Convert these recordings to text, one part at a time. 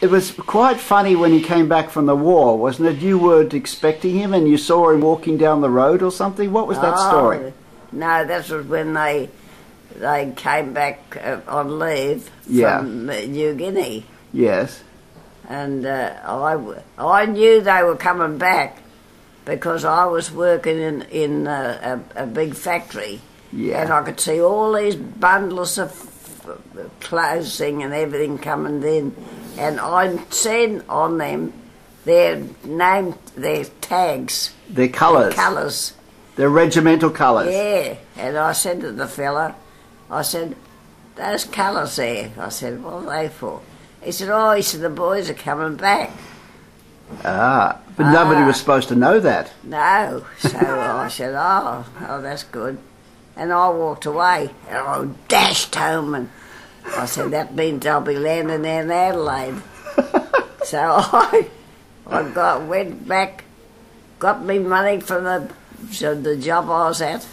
It was quite funny when he came back from the war, wasn't it? You weren't expecting him and you saw him walking down the road or something? What was that story? No, that was when they came back on leave from New Guinea. Yes. And I knew they were coming back because I was working in a big factory. Yeah. And I could see all these bundles of clothing and everything coming in. And I'd seen on them their name, their tags. Their colours. Their colours. Their regimental colours. Yeah. And I said to the fella, I said, those colours there. I said, what are they for? He said, the boys are coming back. Ah, but nobody was supposed to know that. No. So I said, oh, that's good. And I walked away. And I dashed home and I said, that means I'll be landing there in Adelaide. So I went back, got me money from the job I was at,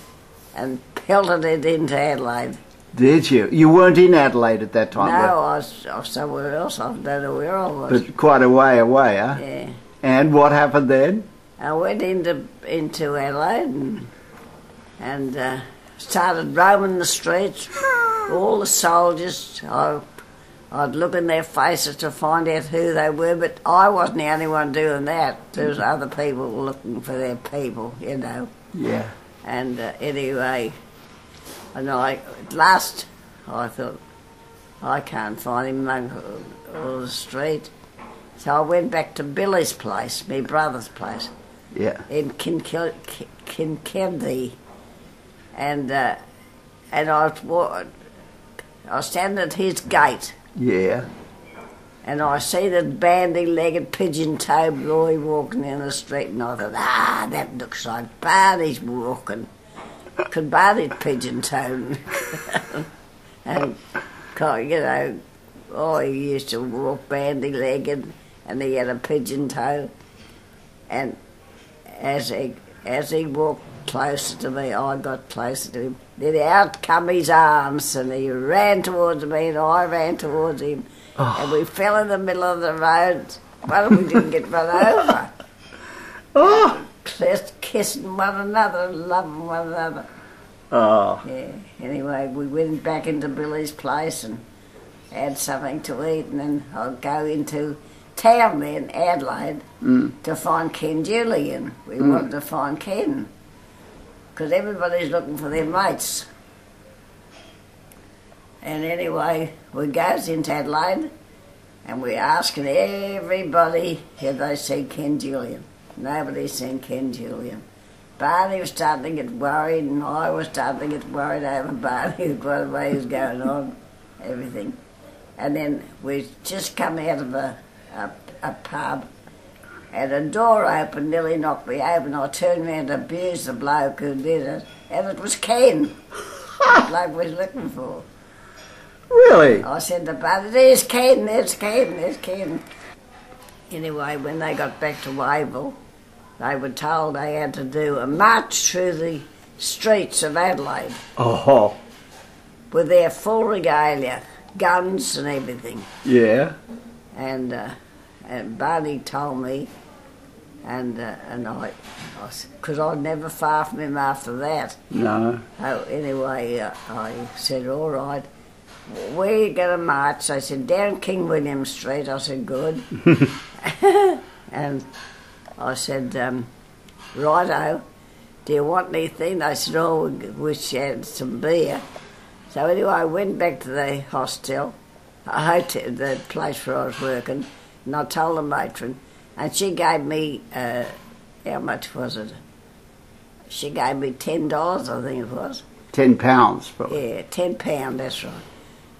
and pelted it into Adelaide. Did you? You weren't in Adelaide at that time? No, I was somewhere else. I don't know where I was. But quite a way away, huh? Yeah. And what happened then? I went into Adelaide and started roaming the streets. All the soldiers, I'd look in their faces to find out who they were, but I wasn't the only one doing that. There was other people looking for their people, you know. Yeah. And anyway, and at last I thought, I can't find him among all the street. So I went back to Billy's place, my brother's place. Yeah. In Kinkendi. And I was standing at his gate. Yeah. And I see the bandy-legged, pigeon-toed boy walking down the street, and I thought, that looks like Barney's walking. Because Barney's pigeon-toed. And, he used to walk bandy-legged, and he had a pigeon-toe. And as he walked closer to me, I got closer to him. Then out come his arms, and he ran towards me, and I ran towards him. Oh. And we fell in the middle of the road, but we didn't get run over. Oh! Kissing one another, loving one another. Oh. Yeah. Anyway, we went back into Billy's place and had something to eat, and then I'll go into town there in Adelaide to find Ken Julian. We wanted to find Ken, because everybody's looking for their mates. And anyway, we goes into Adelaide, and we're asking everybody if they seen Ken Julian. Nobody's seen Ken Julian. Barney was starting to get worried, and I was starting to get worried over Barney, what way was going on, everything. And then we just come out of a pub, and a door opened, nearly knocked me over, and I turned around to abuse the bloke who did it, and it was Ken, the bloke we was looking for. Really? I said to Barney, there's Ken. Anyway, when they got back to Wavell, they were told they had to do a march through the streets of Adelaide. Oh. With their full regalia, guns and everything. Yeah. And Barney told me, and I, because I'd never far from him after that. No. Oh, anyway, I said, all right, where are you going to march? I said, down King William Street. I said, good. And I said, righto, do you want anything? They said, oh, we wish you had some beer. So anyway, I went back to the hotel, the place where I was working, and I told the matron, and she gave me, how much was it? She gave me $10, I think it was. £10, probably. Yeah, £10, that's right.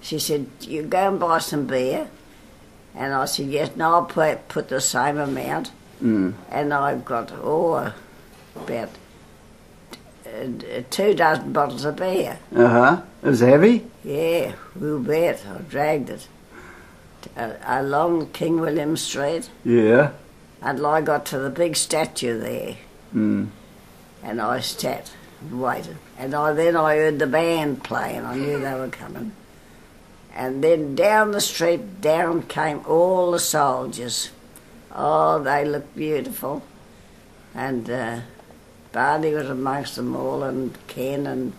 She said, you go and buy some beer. And I said, yes, no, I'll put the same amount. And I've got, about 2 dozen bottles of beer. Uh-huh. It was heavy? Yeah, you bet. I dragged it along King William Street. Yeah. Until I got to the big statue there. And I sat and waited. And then I heard the band play, and I knew they were coming. And then down the street, down came all the soldiers. Oh, they looked beautiful. And Barney was amongst them all, and Ken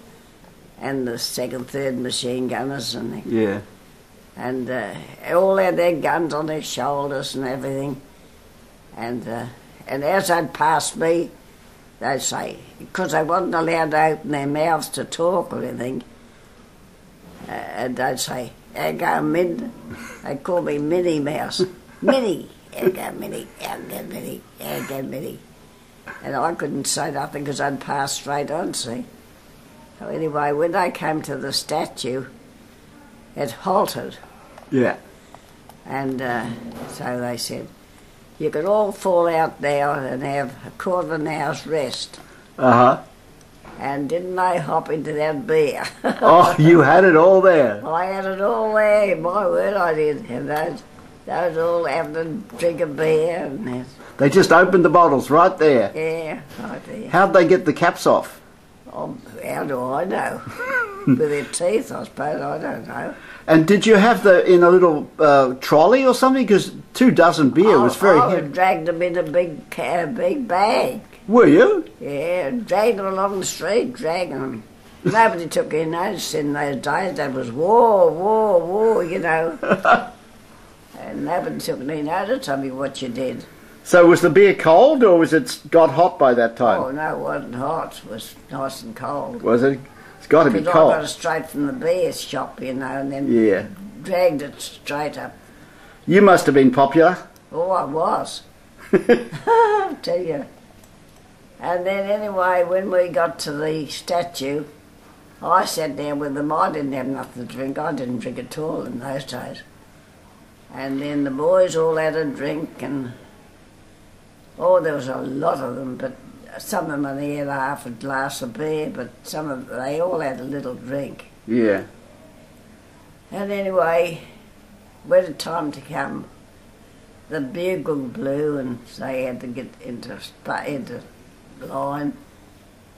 and the second, third machine gunners. Yeah. And all had their guns on their shoulders and everything. And as they'd pass me, they'd say, because they wasn't allowed to open their mouths to talk or anything, and they'd say, "There go Min." They'd call me Minnie Mouse. Minnie. There go Minnie. There go Minnie. There go Minnie. And I couldn't say nothing because I'd pass straight on, see. So anyway, when they came to the statue, it halted. Yeah. And so they said, "You could all fall out now and have a quarter of an hour's rest." Uh-huh. And didn't they hop into that beer? Oh, you had it all there. I had it all there, my word I did. And those all having a drink of beer and that. They just opened the bottles right there. Yeah, right there. How'd they get the caps off? Oh, how do I know? With their teeth, I suppose, I don't know. And did you have in a little trolley or something? Because 24 beer was very I heavy. dragged them in a big bag. Were you? Yeah, dragged them along the street, dragging them. Nobody took any notice in those days. That was war, you know. And nobody took any notice of me what you did. So was the beer cold or was it got hot by that time? Oh, no, it wasn't hot. It was nice and cold. Was it? It's got to be Because cold. I got it straight from the beer shop, you know, and then Yeah. dragged it straight up. You must have been popular. Oh, I was. I'll tell you. And then anyway, when we got to the statue, I sat down with them. I didn't have nothing to drink. I didn't drink at all in those days. And then the boys all had a drink, and oh, there was a lot of them, but some of them only had half a glass of beer, but they all had a little drink. Yeah. And anyway, when the time to come, the bugle blew, and they had to get into line.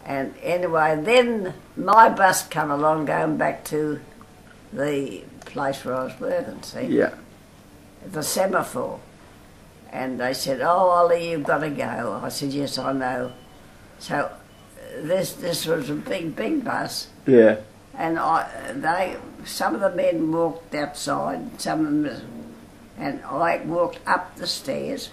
And anyway, then my bus come along going back to the place where I was working, see? Yeah. The semaphore. And they said, "Oh, Ollie, you've got to go." I said, "Yes, I know." So this was a big bus. Yeah. And some of the men walked outside, some of them, and I walked up the stairs,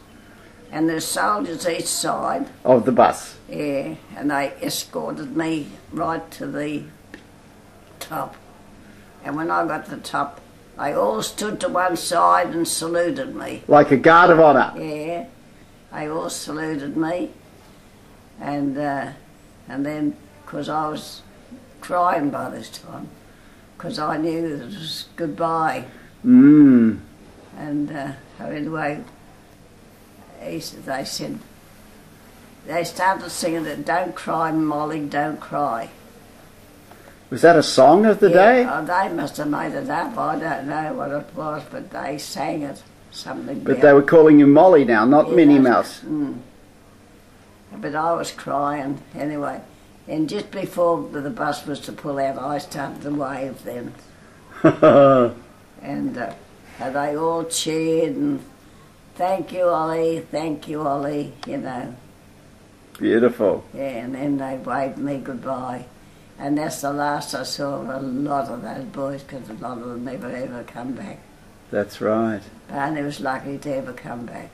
and there's soldiers each side. Of the bus. Yeah, and they escorted me right to the top. And when I got to the top, they all stood to one side and saluted me. Like a guard of honour. Yeah, they all saluted me, and then, because I was crying by this time, because I knew that it was goodbye. Mm. And so anyway, they started singing that, "Don't cry, Molly, don't cry." Was that a song of the day? Oh, they must have made it up. I don't know what it was, but they sang it. Something. But they were calling you Molly now, not Minnie Mouse. Mm. But I was crying anyway. And just before the bus was to pull out, I started to wave then. And they all cheered and, thank you, Ollie, you know. Beautiful. Yeah, and then they waved me goodbye. And that's the last I saw of a lot of those boys, because a lot of them never ever come back. That's right. Barney was lucky to ever come back.